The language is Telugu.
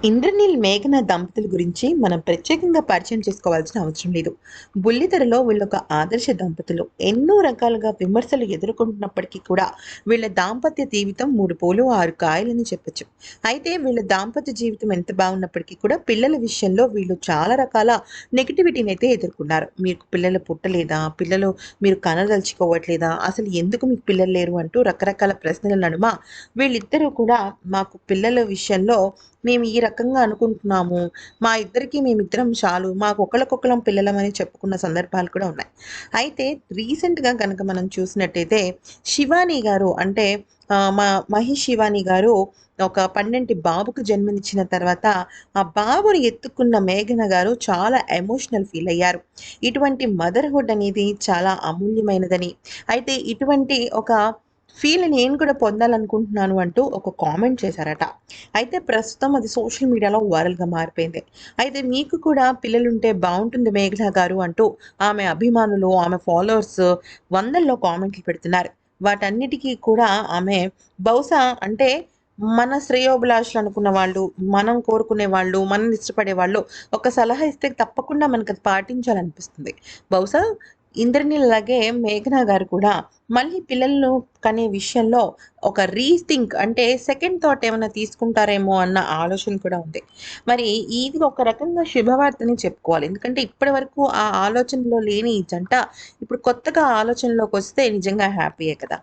ఇంద్రనీల్ మేఘన దంపతుల గురించి మనం ప్రత్యేకంగా పరిచయం చేసుకోవాల్సిన అవసరం లేదు. బుల్లితెరలో వీళ్ళొక ఆదర్శ దంపతులు. ఎన్నో రకాలుగా విమర్శలు ఎదుర్కొంటున్నప్పటికీ కూడా వీళ్ళ దాంపత్య జీవితం 3 పూలు 6 కాయలని చెప్పొచ్చు. అయితే వీళ్ళ దాంపత్య జీవితం ఎంత బాగున్నప్పటికీ కూడా పిల్లల విషయంలో వీళ్ళు చాలా రకాల నెగటివిటీని అయితే ఎదుర్కొన్నారు. మీకు పిల్లలు పుట్టలేదా? పిల్లలు మీరు కనదలుచుకోవట్లేదా? అసలు ఎందుకు మీకు పిల్లలు లేరు? అంటూ రకరకాల ప్రశ్నల నడుమ వీళ్ళిద్దరూ కూడా మాకు పిల్లల విషయంలో మేము ఈ రకంగా అనుకుంటున్నాము. మా ఇద్దరికి మేమిద్దరం చాలు. మాకు ఒకళ్ళకొకళ్ళం పిల్లలమని చెప్పుకున్న సందర్భాలు కూడా ఉన్నాయి. అయితే రీసెంట్‌గా గనక మనం చూసినట్టయితే శివాని గారు అంటే మహేష్ శివాని గారు ఒక పండంటి బాబుకు జన్మనిచ్చిన తర్వాత ఆ బాబుని ఎత్తుకున్న మేఘన గారు చాలా ఎమోషనల్ ఫీల్ అయ్యారు. ఇటువంటి మదర్‌హుడ్ అనేది చాలా అమూల్యమైనదని, అయితే ఇటువంటి ఒక ఫీల్ నేను కూడా పొందాలనుకుంటున్నాను అంటూ ఒక కామెంట్ చేశారట. అయితే ప్రస్తుతం అది సోషల్ మీడియాలో వైరల్‌గా మారిపోయింది. అయితే మీకు కూడా పిల్లలుంటే బావుంటుంది మేఘన గారు అంటూ ఆమె అభిమానులు, ఆమె ఫాలోవర్స్ వందల్లో కామెంట్లు పెడుతున్నారు. వాటన్నిటికి కూడా ఆమె బహుశా అంటే మన శ్రేయోభిలాషులు అనుకున్న వాళ్ళు, మనం కోరుకునే వాళ్ళు, మనల్ని ఇష్టపడే వాళ్ళు ఒక సలహా ఇస్తే తప్పకుండా మనకది పాటించాలనిపిస్తుంది. బహుశా ఇంద్రనీల్ మేఘన గారు కూడా మళ్ళీ పిల్లలను కనే విషయంలో ఒక రీథింక్ అంటే సెకండ్ థాట్ ఏమైనా తీసుకుంటారేమో అన్న ఆలోచన కూడా ఉంది. మరి ఇది ఒక రకంగా శుభవార్తనే చెప్పుకోవాలి. ఎందుకంటే ఇప్పటివరకు ఆ ఆలోచనలో లేని ఈ జంట ఇప్పుడు కొత్తగా ఆలోచనలోకొస్తే నిజంగా హ్యాపీయే కదా!